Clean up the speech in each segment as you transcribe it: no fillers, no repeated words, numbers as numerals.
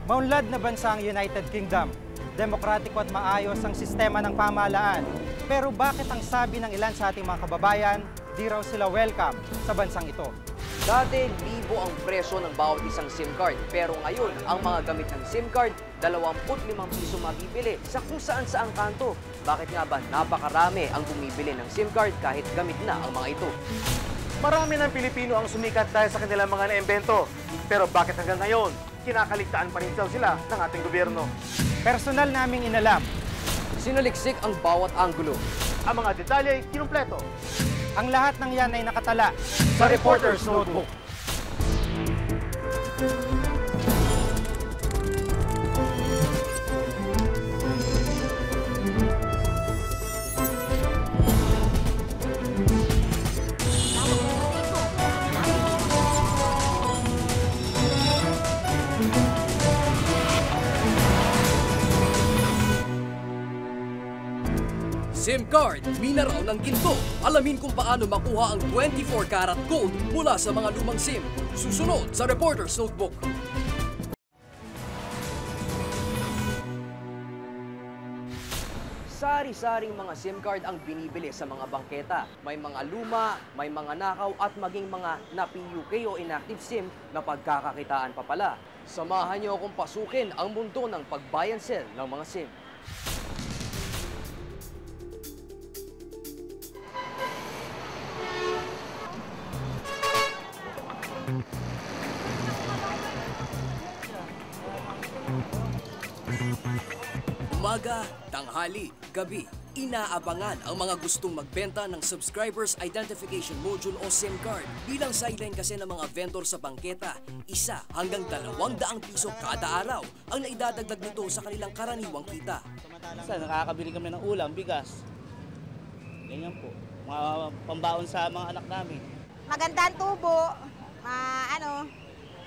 Maunlad na bansa ang United Kingdom. Demokratiko at maayos ang sistema ng pamahalaan. Pero bakit ang sabi ng ilan sa ating mga kababayan, di raw sila welcome sa bansang ito? Dati, libo ang presyo ng bawat isang SIM card. Pero ngayon, ang mga gamit ng SIM card, 25 piso mabibili sa kung saan-saang kanto. Bakit nga ba napakarami ang bumibili ng SIM card kahit gamit na ang mga ito? Marami ng Pilipino ang sumikat dahil sa kanilang mga naimbento. Pero bakit hanggang ngayon, kinakaligtaan pa rin sila ng ating gobyerno? Personal naming inalam. Sinuliksik ang bawat anggulo. Ang mga detalye ay kinumpleto. Ang lahat ng yan ay nakatala sa Reporter's Notebook. SIM card, mina raw ng ginto. Alamin kung paano makuha ang 24 karat gold mula sa mga lumang SIM. Susunod sa Reporter's Notebook. Sari-saring mga SIM card ang binibili sa mga bangketa. May mga luma, may mga nakaw at maging mga na-PUK o inactive SIM na pagkakakitaan pa pala. Samahan niyo akong pasukin ang mundo ng pag-buy and sell ng mga SIM. Umaga, tanghali, gabi, inaabangan ang mga gustong magbenta ng Subscribers Identification Module o SIM card. Bilang sideline kasi ng mga vendor sa bangketa, 1 hanggang 200 piso kada araw ang naidadagdag nito sa kanilang karaniwang kita. Minsan nakakabili kami ng ulam, bigas. Ganyan po. Mga pambaon sa mga anak namin. Maganda ang tubo,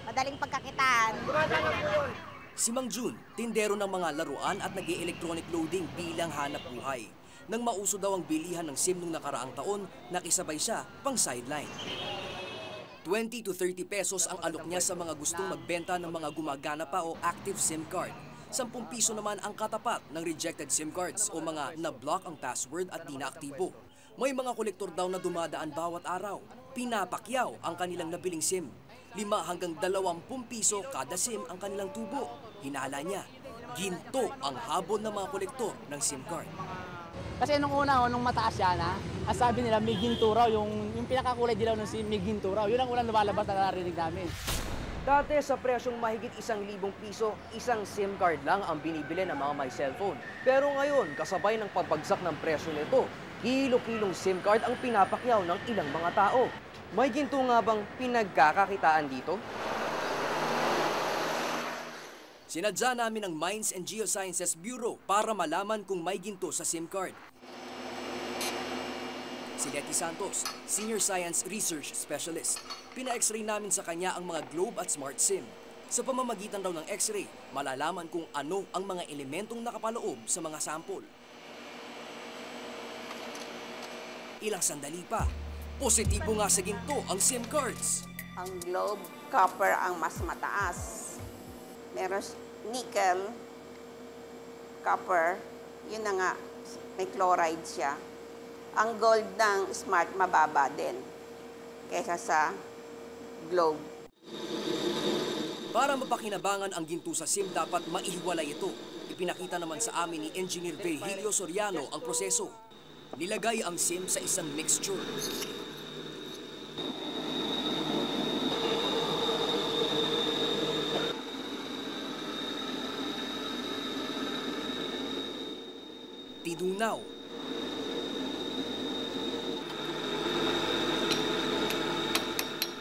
madaling pagkakitaan. Si Mang Jun, tindero ng mga laruan at nag-electronic loading bilang hanap buhay. Nang mauso daw ang bilihan ng SIM nung nakaraang taon, nakisabay siya pang sideline. 20 to 30 pesos ang alok niya sa mga gustong magbenta ng mga gumagana pa o active SIM card. 10 piso naman ang katapat ng rejected SIM cards o mga na-block ang password at di na-aktibo. May mga kolektor daw na dumadaan bawat araw. Pinapakyaw ang kanilang nabiling SIM. 5 hanggang 20 piso kada SIM ang kanilang tubo. Hinala niya, ginto ang habol ng mga kolektor ng SIM card. Kasi nung una, nung mataas yan, ang sabi nila may ginto raw, yung pinakakulay dilaw ng SIM, may ginto raw. Yun ang unang lumalabas na narinig namin. Dati sa presyong mahigit 1,000 piso, isang SIM card lang ang binibili ng mga may cellphone. Pero ngayon, kasabay ng pagbagsak ng presyo nito, kilo-kilong SIM card ang pinapakyaw ng ilang mga tao. May ginto nga bang pinagkakakitaan dito? Sinadya namin ang Mines and Geosciences Bureau para malaman kung may ginto sa SIM card. Si Letty Santos, Senior Science Research Specialist. Pina-x-ray namin sa kanya ang mga globe at smart SIM. Sa pamamagitan daw ng x-ray, malalaman kung ano ang mga elementong nakapaloob sa mga sample. Ilang sandali pa, positibo nga sa ginto ang SIM cards. Ang globe, copper ang mas mataas. Meron nickel, copper, yun na nga, may chloride siya. Ang gold ng smart mababa din kaysa sa globe. Para mapakinabangan ang ginto sa SIM, dapat maihiwalay ito. Ipinakita naman sa amin ni Engineer Virgilio Soriano ang proseso. Nilagay ang SIM sa isang mixture. Tidunaw.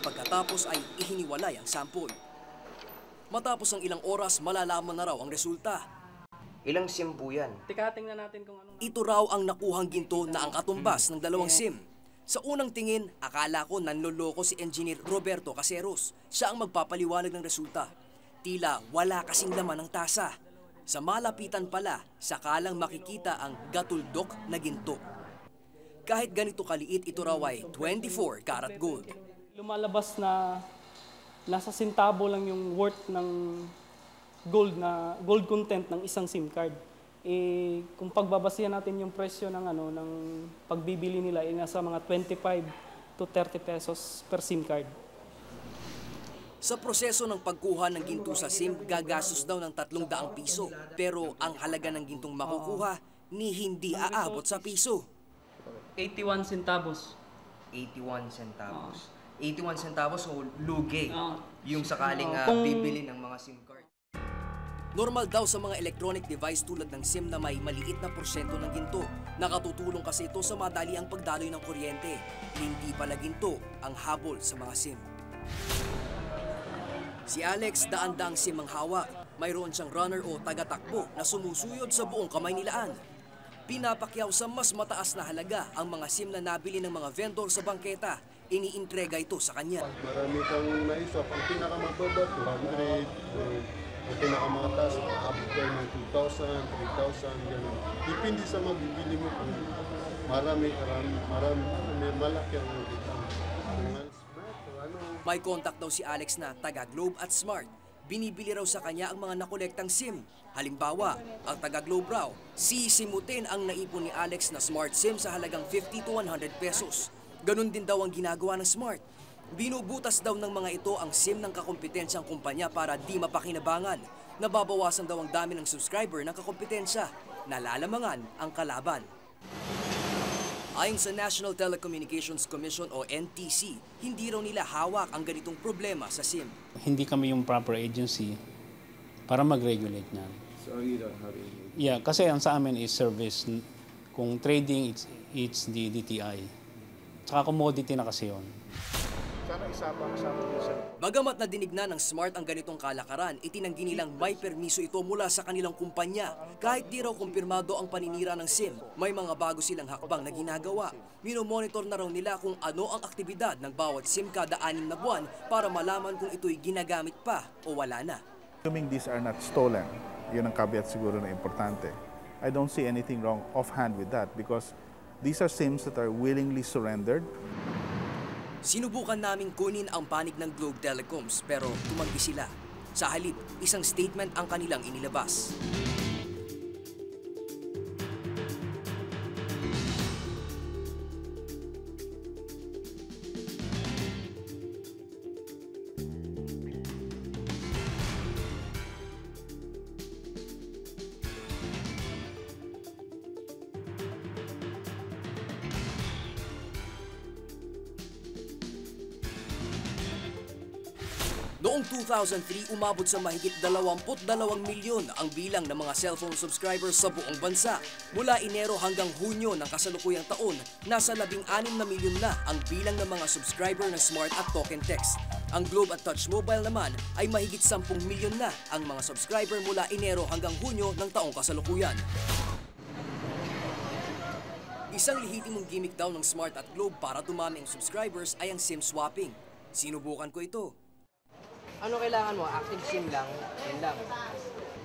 Pagkatapos ay ihiniwalay ang sample. Matapos ang ilang oras, malalaman na raw ang resulta. Ilang SIM po yan? Tingnan natin kung anong... Ito raw ang nakuhang ginto na ang katumbas ng 2 SIM. Sa unang tingin, akala ko nanloloko si Engineer Roberto Caseros. Siya ang magpapaliwanag ng resulta. Tila wala kasing laman ng tasa. Sa malapitan pala, sakalang makikita ang gatuldok na ginto. Kahit ganito kaliit, ito raw ay 24 karat gold. Lumalabas na nasa sintabo lang yung worth ng gold content ng isang SIM card. Eh, kung pagbabasihan natin yung presyo ng ng pagbibili nila ay nasa mga 25 to 30 pesos per SIM card. Sa proseso ng pagkuha ng ginto sa SIM, gagastos daw ng 300 piso. Pero ang halaga ng gintong makukuha ni hindi aabot sa piso. 81 centavos. 81 centavos. 81 centavos o lugi. Yung sakaling Kung- bibili ng mga SIM card. Normal daw sa mga electronic device tulad ng SIM na may maliit na porsyento ng ginto. Nakatutulong kasi ito sa madali ang pagdaloy ng kuryente. Hindi pala ginto ang habol sa mga SIM. Si Alex, daan-daang SIM ang hawak. Mayroon siyang runner o taga-takbo na sumusuyod sa buong kamay nilaan. Pinapakyaw sa mas mataas na halaga ang mga SIM na nabili ng mga vendor sa bangketa. Iniintrega ito sa kanya. Marami kang naisap. Ang pinakamababa, 200. Ang pinakamataas, after ng 2,000, 3,000, gano'n. Depende sa mabibili mo kung marami, may malaki ang kita. May contact daw si Alex na taga-Globe at Smart. Binibili raw sa kanya ang mga nakolektang SIM. Halimbawa, ang taga-Globe raw, sisimutin ang naipon ni Alex na Smart SIM sa halagang 50 to 100 pesos. Ganun din daw ang ginagawa ng Smart. Binubutas daw ng mga ito ang SIM ng kakompetensyang kumpanya para di mapakinabangan. Nababawasan daw ang dami ng subscriber ng kakompetensya. Nalalamangan ang kalaban. Ayon sa National Telecommunications Commission o NTC, hindi raw nila hawak ang ganitong problema sa SIM. Hindi kami yung proper agency para mag-regulate niyan. So you don't have any... Yeah, kasi ang sa amin is service. Kung trading, it's the DTI. Tsaka commodity na kasi yun. Sana isama sa Bagamat nadinig na ng Smart ang ganitong kalakaran, itinanggi nilang may permiso ito mula sa kanilang kumpanya. Kahit di raw kumpirmado ang paninira ng SIM, may mga bago silang hakbang na ginagawa. Minomonitor na raw nila kung ano ang aktibidad ng bawat SIM kada 6 na buwan para malaman kung ito'y ginagamit pa o wala na. Assuming these are not stolen, yun ang caveat siguro na importante. I don't see anything wrong offhand with that because these are SIMs that are willingly surrendered. Sinubukan naming kunin ang panig ng Globe Telecoms pero tumanggi sila. Sa halip, isang statement ang kanilang inilabas. Noong 2003, umabot sa mahigit 22 milyon ang bilang ng mga cellphone subscribers sa buong bansa. Mula Enero hanggang Hunyo ng kasalukuyang taon, nasa 16 na milyon na ang bilang ng mga subscriber ng Smart at Token Text. Ang Globe at Touch Mobile naman ay mahigit 10 milyon na ang mga subscriber mula Enero hanggang Hunyo ng taong kasalukuyan. Isang lehitimong gimmick daw ng Smart at Globe para dumami ang subscribers ay ang SIM swapping. Sinubukan ko ito. Ano kailangan mo? Active SIM lang, yun lang.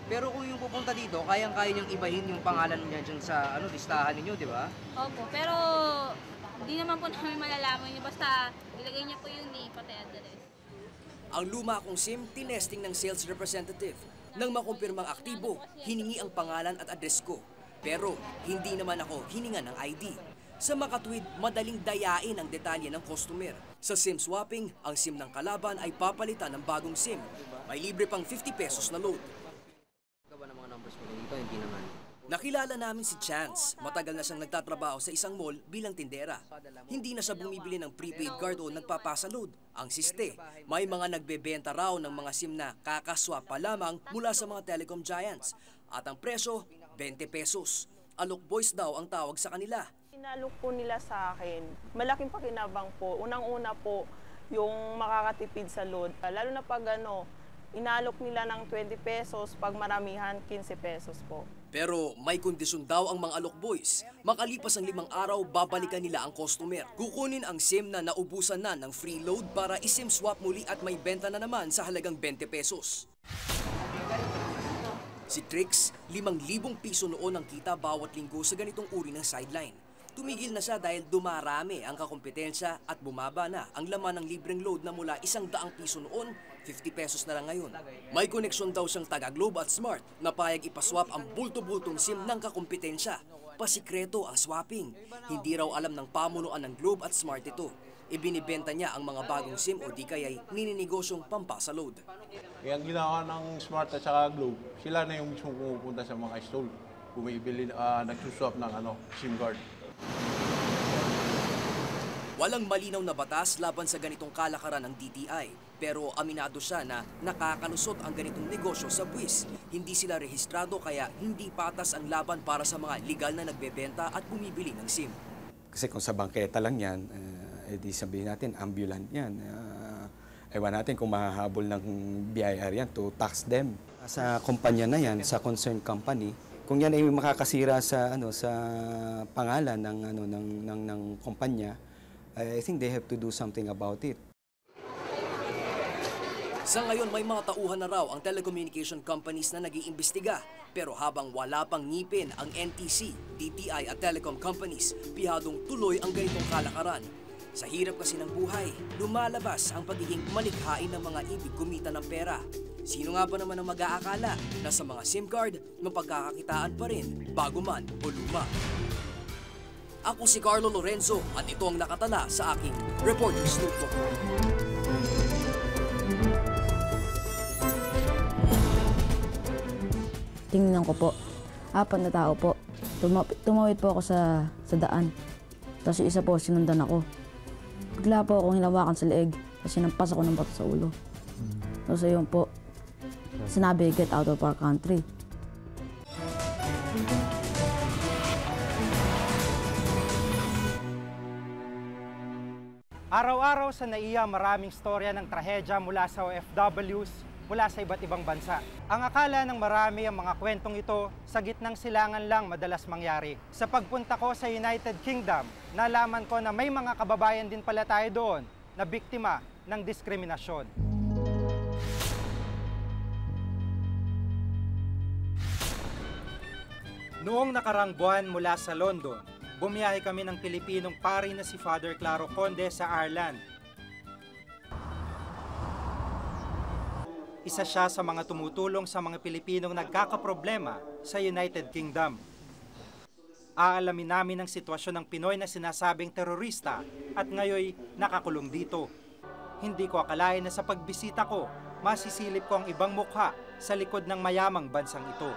Pero kung yung pupunta dito, kayang-kaya niyang ibahin yung pangalan niya dyan sa listahan ninyo, di ba? Opo, pero di naman po namin malalaman yun. Basta ilagay niya po yung name pati address. Ang luma kong SIM, tinesting ng sales representative. Nang makumpirmang aktibo, hiningi ang pangalan at address ko. Pero hindi naman ako hininga ng ID. Sa makatwid, madaling dayain ang detalye ng customer. Sa SIM swapping, ang SIM ng kalaban ay papalitan ng bagong SIM. May libre pang 50 pesos na load. Ba ng mga numbers mo dito? Hindi naman. Nakilala namin si Chance. Matagal na siyang nagtatrabaho sa isang mall bilang tindera. Hindi na siya bumibili ng prepaid card o nagpapasa load. Ang siste, may mga nagbebenta raw ng mga SIM na kakaswap pa lamang mula sa mga telecom giants. At ang presyo, 20 pesos. Alok boys daw ang tawag sa kanila. Inalok po nila sa akin, malaking pakinabang po. Unang-una po, yung makakatipid sa load. Lalo na pag inalok nila ng 20 pesos, pag maramihan, 15 pesos po. Pero may kondisyon daw ang mga alok boys. Makalipas ang 5 araw, babalikan nila ang customer. Kukunin ang SIM na naubusan na ng free load para i-SIM swap muli at may benta na naman sa halagang 20 pesos. Si Trix, 5,000 piso noon ang kita bawat linggo sa ganitong uri ng sideline. Tumigil na siya dahil dumarami ang kakompetensya at bumaba na ang laman ng libreng load na mula 100 piso noon, 50 pesos na lang ngayon. May koneksyon daw siyang taga-Globe at Smart na payag ipaswap ang bulto-bultong SIM ng kakompetensya. Pasikreto ang swapping. Hindi raw alam ng pamunuan ng Globe at Smart ito. Ibinibenta niya ang mga bagong SIM o di kaya'y nininigosyong pampasa load. Kaya ang ginawa ng Smart at saka Globe, sila na yung mismo pumupunta sa mga stall. Bumibili, nagsuswap ng SIM card. Walang malinaw na batas laban sa ganitong kalakaran ng DTI, pero aminado siya na nakakalusot ang ganitong negosyo sa buwis. Hindi sila rehistrado kaya hindi patas ang laban para sa mga legal na nagbebenta at bumibili ng SIM. Kasi kung sa bangketa lang yan, edi sabihin natin ambulant yan. Ewan natin kung mahahabol ng BIR yan to tax them. Sa kumpanya na yan, sa concerned company, kung yan ay makakasira sa sa pangalan ng kumpanya, I think they have to do something about it. Sa ngayon may mga tauhan na raw ang telecommunication companies na nag-iimbestiga. Pero habang wala pang ngipin ang NTC, DTI at telecom companies, pihadong tuloy ang ganitong kalakaran. Sa hirap kasi ng buhay, lumalabas ang pagiging malikhain ng mga ibig kumita ng pera. Sino nga ba naman ang mag-aakala na sa mga SIM card, mapagkakakitaan pa rin, bago man o luma? Ako si Carlo Lorenzo at ito ang nakatala sa aking Reporter's Notebook. Tingnan ko po, 4 na tao po. Tumawid po ako sa daan. Tapos yung isa po, sinundan ako. Bigla po akong hinawakan sa leeg kasi nampas ako ng bato sa ulo. Tapos ayun po, sinabi, get out of our country. Araw-araw sa NAIA, maraming storya ng trahedya mula sa OFWs, mula sa iba't ibang bansa. Ang akala ng marami ang mga kwentong ito, sa gitnang silangan lang madalas mangyari. Sa pagpunta ko sa United Kingdom, nalaman ko na may mga kababayan din pala tayo doon na biktima ng diskriminasyon. Noong nakarang buwan mula sa London, bumiyahe kami ng Pilipinong pari na si Father Claro Conde sa Ireland. Isa siya sa mga tumutulong sa mga Pilipinong nagkakaproblema sa United Kingdom. Aalamin namin ang sitwasyon ng Pinoy na sinasabing terorista at ngayoy nakakulong dito. Hindi ko akalain na sa pagbisita ko, masisilip ko ang ibang mukha sa likod ng mayamang bansang ito.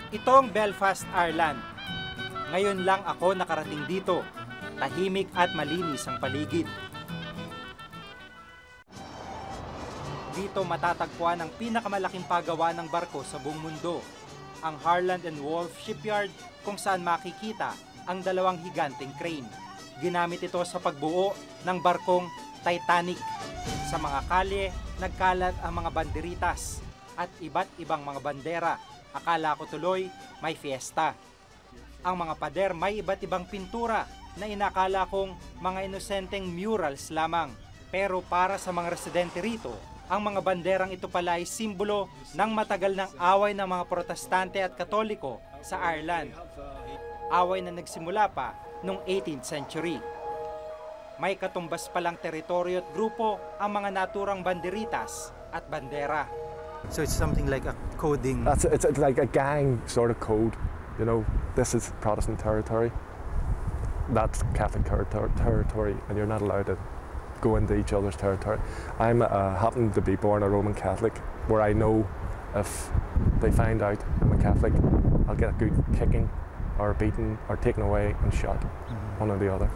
Ito ang Belfast, Ireland. Ngayon lang ako nakarating dito. Tahimik at malinis ang paligid. Dito matatagpuan ang pinakamalaking pagawa ng barko sa buong mundo, ang Harland and Wolff Shipyard, kung saan makikita ang 2 higanteng crane. Ginamit ito sa pagbuo ng barkong Titanic. Sa mga kalye, nagkalat ang mga banderitas at iba't ibang mga bandera. Akala ko tuloy may fiesta. Ang mga pader may iba't ibang pintura na inakala kong mga inosenteng murals lamang. Pero para sa mga residente rito, ang mga banderang ito pala ay simbolo ng matagal ng away ng mga Protestante at Katoliko sa Ireland. Away na nagsimula pa noong 18th century. May katumbas palang teritoryo at grupo ang mga naturang banderitas at bandera. So it's something like a coding. It's like a gang sort of code. You know, this is Protestant territory, that's Catholic territory, and you're not allowed to go into each other's territory. I happen to be born a Roman Catholic, where I know if they find out I'm a Catholic, I'll get a good kicking, or beaten, or taken away and shot, one or the other.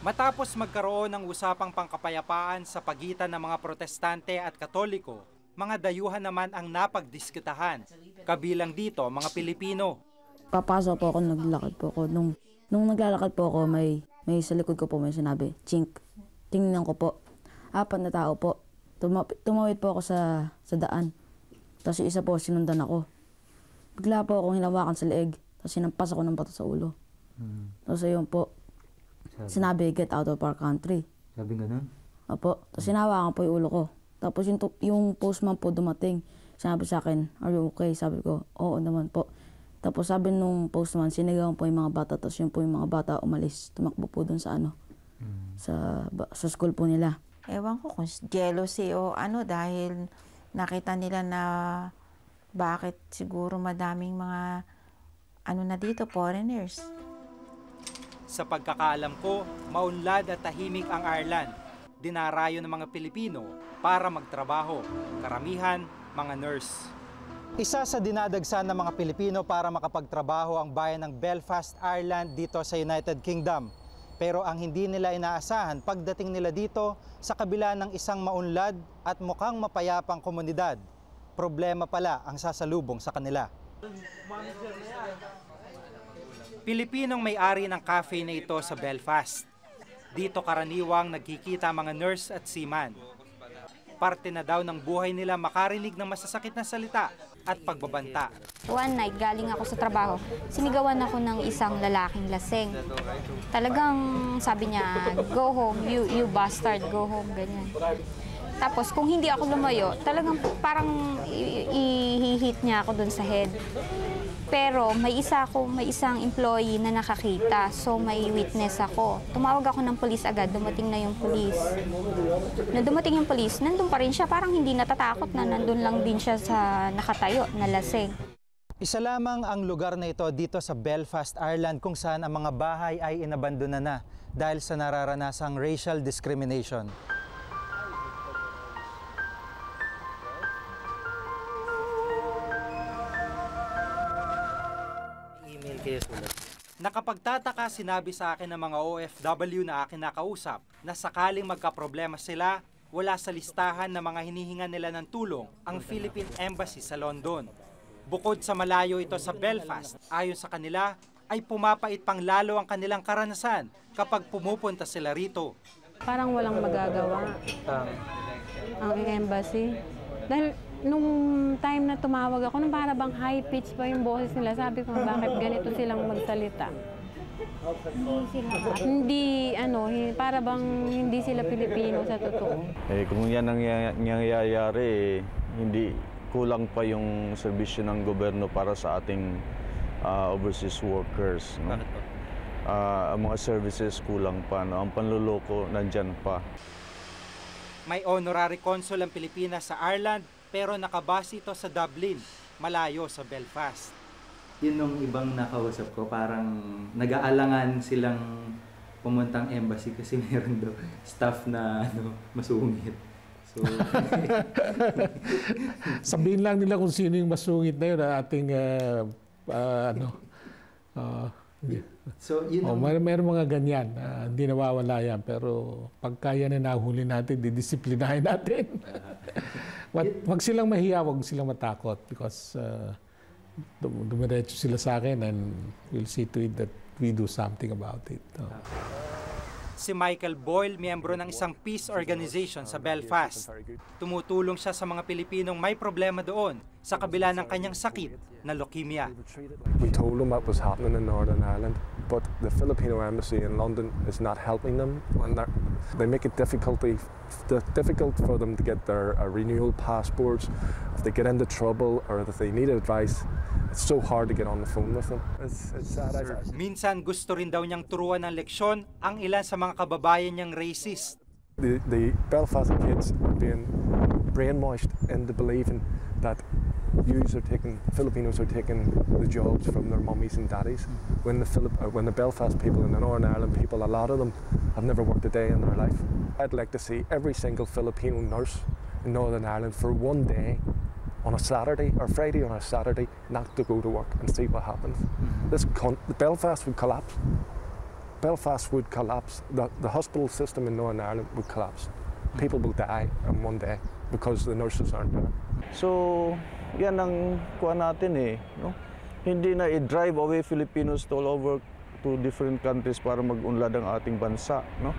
Matapos magkaroon ng usapang pangkapayapaan sa pagitan ng mga Protestante at Katoliko, mga dayuhan naman ang napagdiskitahan. Kabilang dito, mga Pilipino. Papasok po ako, naglalakad po ako. Nung naglalakad po ako, may sa likod ko po may sinabi, chink. Tingnan ko po, 4 na tao po. Tumawid po ako sa daan. Tapos yung isa po, sinundan ako. Bigla po akong hinawakan sa leeg. Tapos sinampas ako ng bato sa ulo. Tapos ayun po, sinabi, get out of our country. Sabi ganun? Opo. Tapos sinawakan po yung ulo ko. Tapos yung postman po dumating. Sinabi sa akin, are you okay? Sabi ko, oo naman po. Tapos sabi nung postman, sinigawan po yung mga bata. Tapos yun po yung mga bata umalis. Tumakbo po dun sa sa school po nila. Ewan ko kung jealousy o dahil nakita nila na bakit siguro madaming mga na dito, foreigners. Sa pagkakaalam ko, maunlad at tahimik ang Ireland. Dinarayo ng mga Pilipino para magtrabaho. Karamihan, mga nurse. Isa sa dinadagsan ng mga Pilipino para makapagtrabaho ang bayan ng Belfast, Ireland dito sa United Kingdom. Pero ang hindi nila inaasahan pagdating nila dito sa kabila ng isang maunlad at mukhang mapayapang komunidad. Problema pala ang sasalubong sa kanila. Pilipinong may-ari ng cafe na ito sa Belfast. Dito karaniwang nagkikita mga nurse at seaman. Parte na daw ng buhay nila makarinig ng masasakit na salita at pagbabanta. One night, galing ako sa trabaho, sinigawan ako ng isang lalaking laseng. Talagang sabi niya, go home, you bastard, go home, ganyan. Tapos kung hindi ako lumayo, talagang parang i-hit niya ako dun sa head. Pero may isang employee na nakakita, so may witness ako. Tumawag ako ng pulis agad, dumating na yung pulis. Nung dumating yung pulis, nandun pa rin siya, parang hindi natatakot na nandun lang din siya sa nakatayo na laseng. Isa lamang ang lugar na ito dito sa Belfast, Ireland kung saan ang mga bahay ay inabandona na dahil sa nararanasang racial discrimination. Nakapagtataka sinabi sa akin ng mga OFW na akin nakausap na sakaling magkaproblema sila, wala sa listahan ng mga hinihingan nila ng tulong ang Philippine Embassy sa London. Bukod sa malayo ito sa Belfast, ayon sa kanila ay pumapait pang lalo ang kanilang karanasan kapag pumupunta sila rito. Parang walang magagawa ang embassy. Dahil nung time na tumawag ako, nung para bang high pitch pa yung boses nila, sabi ko, bakit ganito silang magsalita? Para bang hindi sila Pilipino sa totoo. Kung yan ang nangyayari, hindi kulang pa yung serbisyo ng gobyerno para sa ating overseas workers. No? Ang mga services kulang pa, no? Ang panluloko nandyan pa. May honorary consul ang Pilipinas sa Ireland pero nakabase ito sa Dublin, malayo sa Belfast. Yun nung ibang nakausap ko, parang nag-aalangan silang pumuntang embassy kasi meron daw staff na masungit. So, sabihin lang nila kung sino yung masungit na yun, ating so, yun meron mga ganyan, hindi nawawala yan, pero pagka yan na nahuli natin, didisiplinahin natin. Wag silang mahiya, wag silang matakot because dumiretso sila sa akin and we'll see to it that we do something about it. Si Michael Boyle, miyembro ng isang peace organization sa Belfast. Tumutulong siya sa mga Pilipinong may problema doon sa kabila ng kanyang sakit na leukemia. We told them what was happening in Northern Ireland, but the Filipino embassy in London is not helping them. And they make it difficult for them to get their renewal passports. If they get into trouble or if they need advice, it's so hard to get on the phone with them. It's sad. Minsan gusto rin daw niyang turuan ng leksyon ang ilan sa mga kababayan niyang racist. The Belfast kids are being brainwashed into believing that Filipinos are taking the jobs from their mummies and daddies. When the Belfast people and the Northern Ireland people, a lot of them have never worked a day in their life. I'd like to see every single Filipino nurse in Northern Ireland for one day on a Saturday or Friday on a Saturday not to go to work and see what happens. Belfast would collapse. Belfast would collapse. The hospital system in Northern Ireland would collapse. People will die in one day because the nurses aren't there. So, yan ang kuha natin no? Hindi na i-drive away Filipinos all over to different countries para mag-unlad ang ating bansa, no?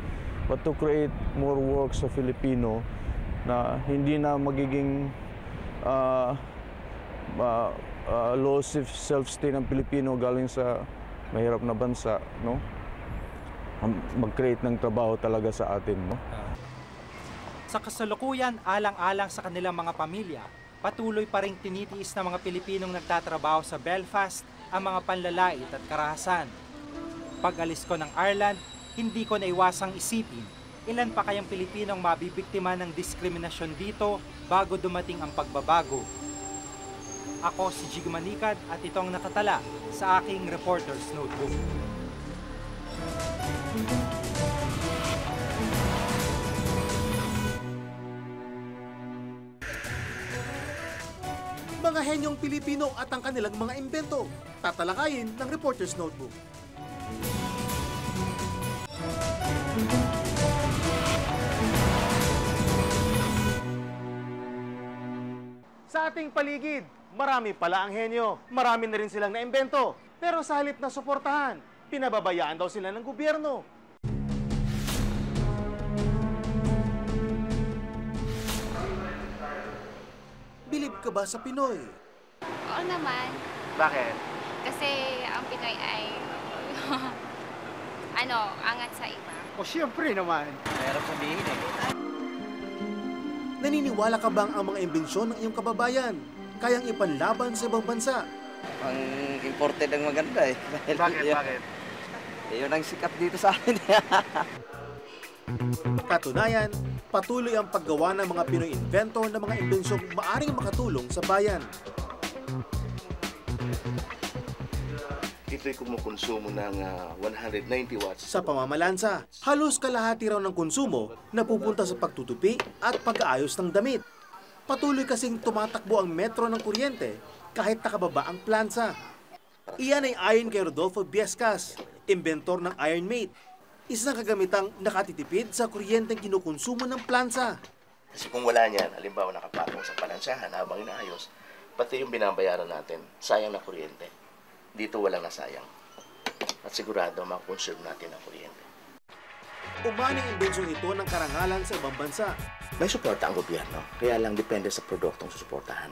But to create more work sa Filipino na hindi na magiging low self-esteem ng Pilipino galing sa mahirap na bansa, no? Mag-create ng trabaho talaga sa atin, no? Sa kasalukuyan, alang-alang sa kanilang mga pamilya, patuloy pa rin tinitiis ng mga Pilipinong nagtatrabaho sa Belfast ang mga panlalait at karahasan. Pag-alis ko ng Ireland, hindi ko naiwasang isipin ilan pa kayang Pilipinong mabibiktima ng diskriminasyon dito bago dumating ang pagbabago. Ako si Jig Manikad at ito ang nakatala sa aking Reporter's Notebook. Mga henyong Pilipino at ang kanilang mga imbento, tatalakayin ng Reporter's Notebook. Sa ating paligid, marami pala ang henyo. Marami na rin silang naimbento. Pero sa halip na suportahan, pinababayaan daw sila ng gobyerno. Bilib ka ba sa Pinoy? Oo naman. Bakit? Kasi ang Pinoy ay angat sa iba. O siyempre naman. Mahirap sabihin eh. Naniniwala ka bang ang mga imbensyon ng iyong kababayan kayang ipanlaban sa ibang bansa? Ang imported ang maganda eh. Bakit? Yun ang sikat dito sa amin. Katunayan, patuloy ang paggawa ng mga Pinoy invento ng mga imbensyong maaring makatulong sa bayan. Ito'y kumukonsumo ng 190 watts. Sa pamamalansa, halos kalahati raw ng konsumo napupunta sa pagtutupi at pag-aayos ng damit. Patuloy kasing tumatakbo ang metro ng kuryente kahit nakababa ang plansa. Iyan ay ayon kay Rodolfo Biescas, inventor ng Ironmate, isang kagamitang nakatitipid sa kuryenteng kinukonsumo ng plansa. Kasi kung wala niyan, halimbawa nakapatong sa palansahan habang inaayos, pati yung binabayaran natin, sayang na kuryente. Dito walang nasayang. At sigurado makonserve natin ang kuryente. Umani ang imbensyon ito ng karangalan sa ibang bansa. May suporta ang gobyerno, kaya lang depende sa produktong susuportahan.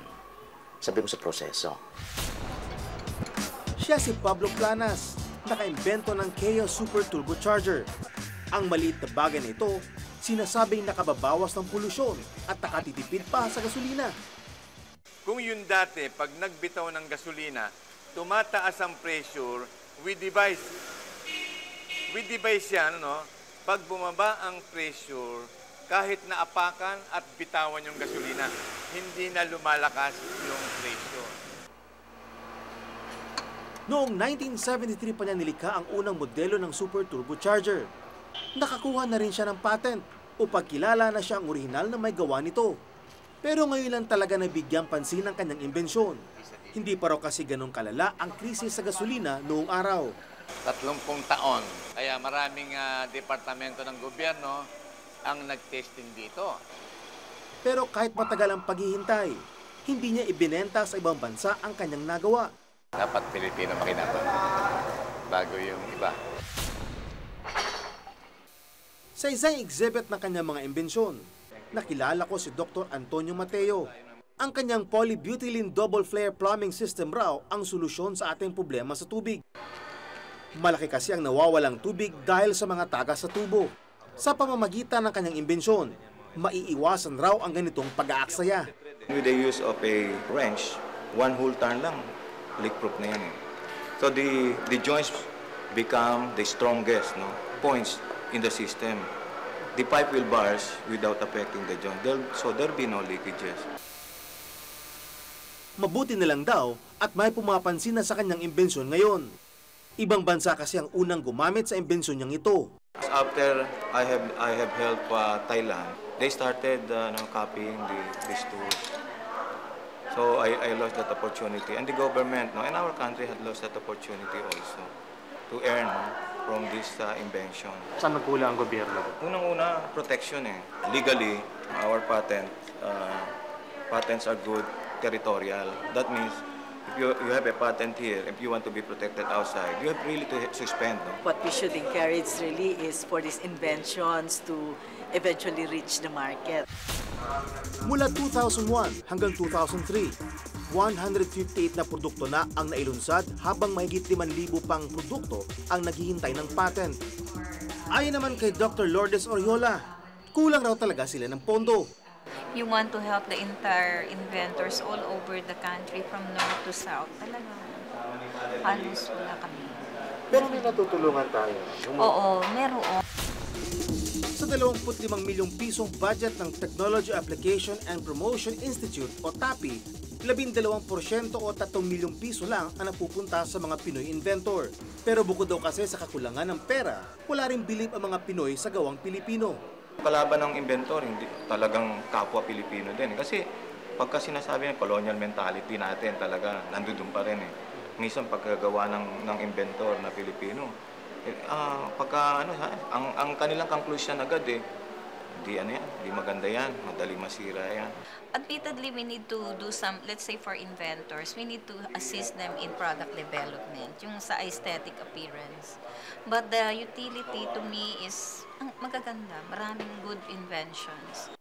Sabi ko sa proseso. Siya si Pablo Planas, nakaimbento ng Kea Super Turbocharger. Ang maliit na bagay na ito, sinasabing nakababawas ng polusyon at nakatitipid pa sa gasolina. Kung yun dati, pag nagbitaw ng gasolina, tumataas ang pressure with device. With device yan, no? Pag bumaba ang pressure, kahit naapakan at bitawan yung gasolina, hindi na lumalakas yung pressure. Noong 1973 pa niya nilikha ang unang modelo ng Super Turbocharger. Nakakuha na rin siya ng patent o pagkilala na siya ang orihinal na may gawa nito. Pero ngayon lang talaga nabigyang pansin ang kanyang imbensyon. Hindi pa raw kasi ganong kalala ang krisis sa gasolina noong araw. 30 taon. Kaya maraming departamento ng gobyerno ang nag-testing dito. Pero kahit matagal ang paghihintay, hindi niya ibinenta sa ibang bansa ang kanyang nagawa. Dapat Pilipino makinabang bago yung iba. Sa isang exhibit ng kanyang mga imbensyon, nakilala ko si Dr. Antonio Mateo. Ang kanyang polybutylene double flare plumbing system raw ang solusyon sa ating problema sa tubig. Malaki kasi ang nawawalang tubig dahil sa mga tagas sa tubo. Sa pamamagitan ng kanyang imbensyon, maiiwasan raw ang ganitong pag-aaksaya. With the use of a wrench, one whole turn lang, leak-proof na yan. So the joints become the strongest points in the system. The pipe will burst without affecting the joint, so there'll be no leakages. Mabuti na lang daw at may pumapansin na sa kanyang imbensyon ngayon. Ibang bansa kasi ang unang gumamit sa imbensyon niyang ito. After I have helped Thailand, they started copying these tools. So I lost that opportunity, and the government and our country had lost that opportunity also to earn from this invention. Saan nagkulang ang gobyerno? Unang-una, protection Legally, our patents are good, territorial. That means if you have a patent here, if you want to be protected outside, you have really to suspend. What we should encourage really is for these inventions to eventually reach the market. Mula 2001 hanggang 2003, 158 na produkto na ang nailunsad habang mahigit 5,000 pang produkto ang naghihintay ng patent. Ayon naman kay Dr. Lourdes Oriola, kulang raw talaga sila ng pondo. You want to help the entire inventors all over the country from north to south. Talaga, halos wala kami. Pero may natutulungan tayo. Oo, meron. Sa 25 milyong pisong budget ng Technology Application and Promotion Institute o TAPI, 12% o 3 milyong piso lang ang napupunta sa mga Pinoy inventor. Pero bukod daw kasi sa kakulangan ng pera, wala rin bilib ang mga Pinoy sa gawang Pilipino. Kalaban ng inventor, hindi talagang kapwa Pilipino din. Kasi pagka sinasabi ng colonial mentality natin, talaga nandun pa rin eh. Minsan pagkagawa ng inventor na Pilipino, ang kanilang conclusion agad eh, di maganda yan, madaling masira yan. Admittedly, we need to do some, let's say for inventors, we need to assist them in product development, yung sa aesthetic appearance. But the utility to me is magaganda, maraming good inventions.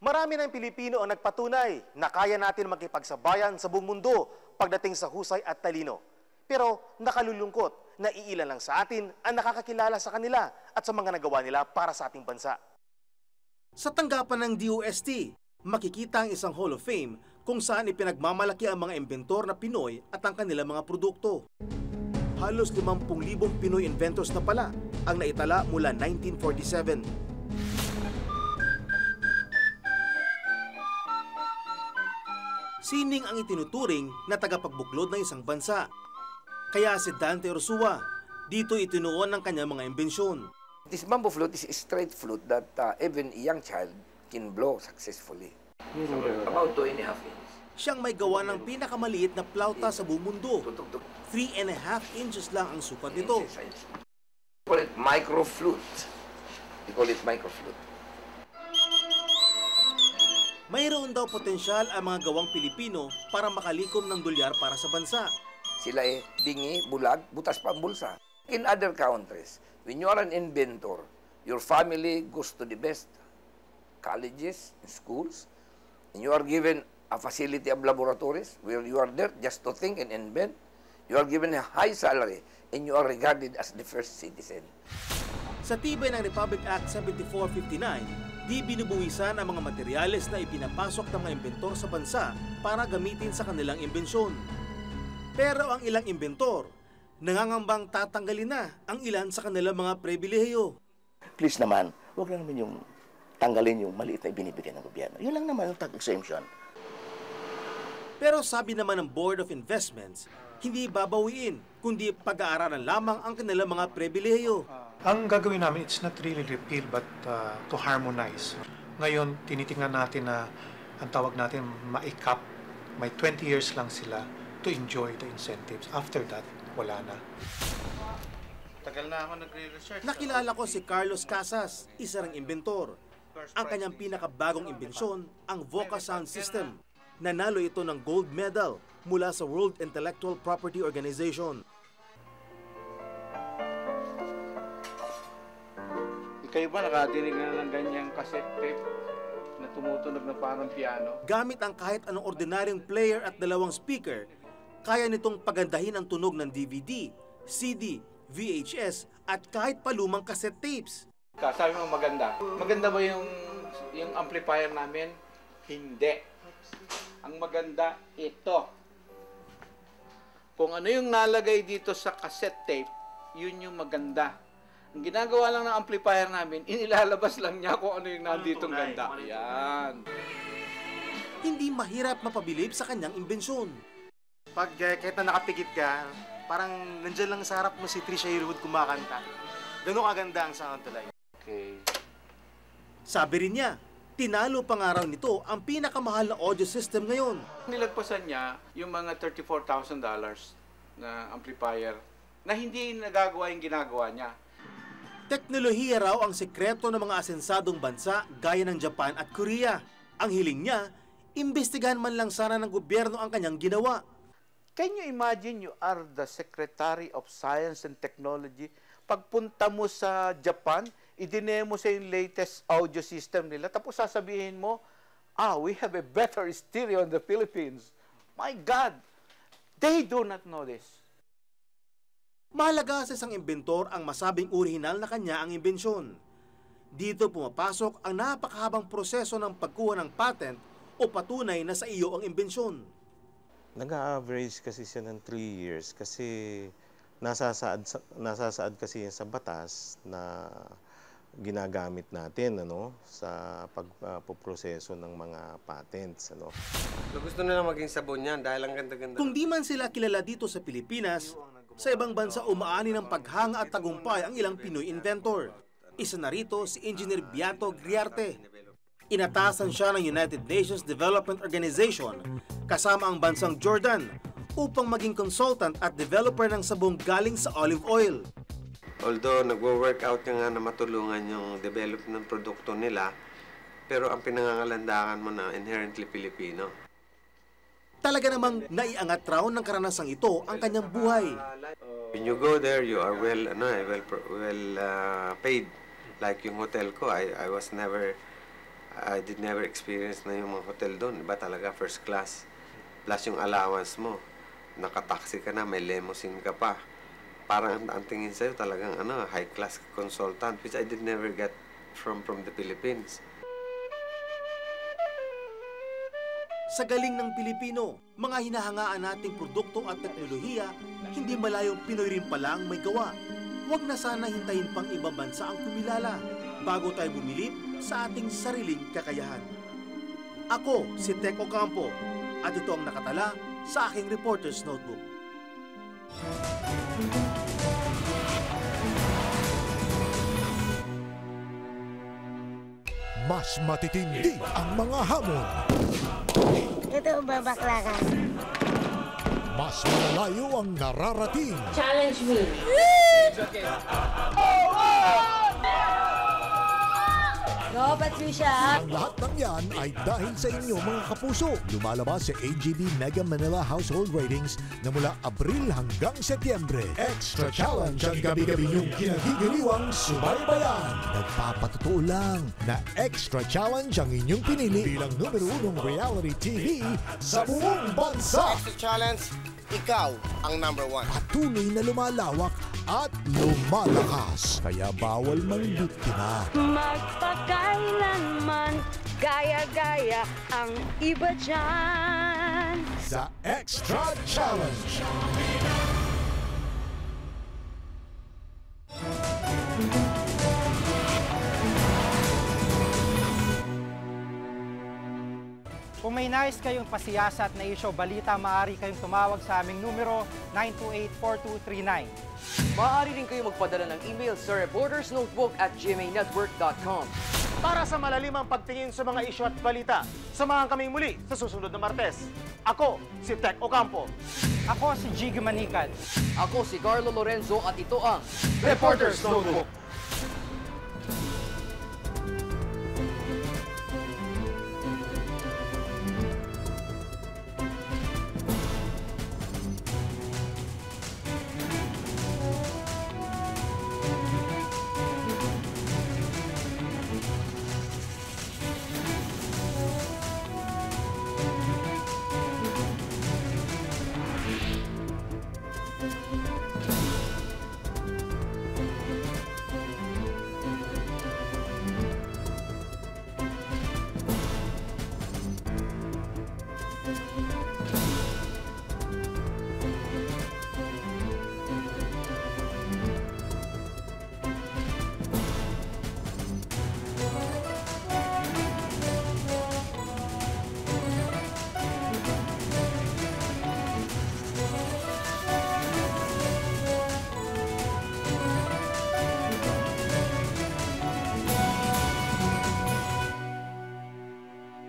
Marami ng Pilipino ang nagpatunay na kaya natin makipagsabayan sa buong mundo pagdating sa husay at talino. Pero nakalulungkot na iilan lang sa atin ang nakakakilala sa kanila at sa mga nagawa nila para sa ating bansa. Sa tanggapan ng DOST, makikita ang isang Hall of Fame kung saan ipinagmamalaki ang mga inventor na Pinoy at ang kanilang mga produkto. Halos 50,000 Pinoy inventors na pala ang naitala mula 1947. Sining ang itinuturing na tagapagbuklod ng isang bansa. Kaya si Dante Ursua, dito itinuon ng kanyang mga imbensyon. This bamboo flute is a straight flute that even a young child can blow successfully. About 2.5 inches. Siyang may gawa ng pinakamaliit na plauta sa buong mundo. 3.5 inches lang ang sukat nito. We call it microflute. We call it microflute. Mayroon daw potensyal ang mga gawang Pilipino para makalikom ng dolyar para sa bansa. Sila bingi, bulag, butas pa ang bulsa. In other countries, when you are an inventor, your family goes to the best colleges and schools, and you are given a facility of laboratories where you are there just to think and invent. You are given a high salary, and you are regarded as the first citizen. Sa tibay ng Republic Act 7459, di binubuwisan ang mga materyales na ipinapasok ng mga inventor sa bansa para gamitin sa kanilang imbensyon. Pero ang ilang inventor, nangangambang tatanggalin na ang ilan sa kanilang mga pribilehiyo. Please naman, huwag lang naman yung tanggalin yung maliit na ibinibigay ng gobyerno. Yun lang naman yung tax-exemption. Pero sabi naman ng Board of Investments, hindi babawiin, kundi pag-aaralan lamang ang kanilang mga pribilehiyo. Ang gagawin namin, it's not really repeal but to harmonize. Ngayon, tinitingnan natin na ang tawag natin ma-cap, may 20 years lang sila to enjoy the incentives. After that, wala na. Tagal na ako nagre-research. Nakilala ko si Carlos Casas, isa ring inventor. Ang kanyang pinakabagong imbensyon, ang Voca Sound System. Nanalo ito ng gold medal mula sa World Intellectual Property Organization. Kayo ba nakatinig na ng ganyang cassette tape na tumutunog na parang piano? Gamit ang kahit anong ordinaryong player at 2 speaker, kaya nitong pagandahin ang tunog ng DVD, CD, VHS at kahit palumang cassette tapes. Sabi mo maganda. Maganda ba yung amplifier namin? Hindi. Ang maganda ito. Kung ano yung nalagay dito sa cassette tape, yun yung maganda. Ang ginagawa lang ng amplifier namin, inilalabas lang niya kung ano yung nanditong ganda. Yan. Hindi mahirap mapabilib sa kanyang imbensyon. Pag kahit na nakapikit ka, parang nandyan lang sa harap mo si Trisha Yearwood kumakanta. Ganun kaganda ang sound tulay. Okay. Sabi rin niya, tinalo pa nga raw nito ang pinakamahal na audio system ngayon. Nilagpasan niya yung mga $34,000 na amplifier na hindi nagagawa yung ginagawa niya. Teknolohiya raw ang sekreto ng mga asensadong bansa gaya ng Japan at Korea. Ang hiling niya, imbestigahan man lang sana ng gobyerno ang kanyang ginawa. Can you imagine you are the Secretary of Science and Technology? Pagpunta mo sa Japan, idinemo sa yung latest audio system nila, tapos sasabihin mo, we have a better stereo in the Philippines. My God! They do not know this. Mahalaga sa isang inventor ang masabing orihinal na kanya ang imbensyon. Dito pumapasok ang napakahabang proseso ng pagkuha ng patent o patunay na sa iyo ang imbensyon. Nag-average kasi siya ng 3 years kasi nasasaad kasi yan sa batas na ginagamit natin sa pagpoproseso ng mga patents. Gusto nila maging sabon yan dahil ang ganda-ganda. Kung di man sila kilala dito sa Pilipinas, sa ibang bansa umaani ng paghanga at tagumpay ang ilang Pinoy inventor. Isa na rito si Engineer Beato Griarte. Inatasan siya ng United Nations Development Organization kasama ang bansang Jordan upang maging consultant at developer ng sabong galing sa olive oil. Although nagwo-workout niya nga na matulungan yung develop ng produkto nila, pero ang pinangangalandakan mo na inherently Filipino. Talaga namang naiangat raw ng karanasang ito ang kanyang buhay. When you go there, you are well paid. Like yung hotel ko, I did never experience na yung mga hotel doon. Iba talaga first class. Plus yung allowance mo. Nakataxi ka na, may limousine ka pa. Parang ang tingin sa'yo talagang high class consultant, which I did never get from the Philippines. Sa galing ng Pilipino, mga hinahangaan nating produkto at teknolohiya, hindi malayong Pinoy rin palang may gawa. Huwag na sana hintayin pang ibang bansa ang kumilala bago tayo bumilip sa ating sariling kakayahan. Ako si Tech Ocampo at ito ang nakatala sa aking Reporter's Notebook. Mas matitindi ang mga hamon. Totoo ba, bakla ka? Mas malalayo ang nararating. Challenge me. Go, Patricia! Ang lahat ng yan ay dahil sa inyo mga kapuso. Lumalabas sa AGB Mega Manila Household Ratings na mula Abril hanggang Setyembre. Extra Challenge ang gabi-gabi niyong kinagigiliwang subaybayan. Nagpapatotoo lang na Extra Challenge ang inyong pinili bilang numero 1 reality TV sa buong bansa. Extra Challenge, ikaw ang number 1. Patuloy na lumalawak at lumalakas. Kaya bawal mangbiktima. Magpakailanman, gaya-gaya ang iba dyan. Sa Extra Challenge. Kung may nais kayong pasiyasat na isyo balita, maaari kayong tumawag sa aming numero 928-4239. Maaari rin kayo magpadala ng email sa reportersnotebook@gmanetwork.com. Para sa malalimang pagtingin sa mga isyu at balita, samahan kami muli sa susunod na Martes. Ako, si Tech Ocampo. Ako si Jiggy Manikan. Ako si Carlo Lorenzo at ito ang Reporter's Notebook.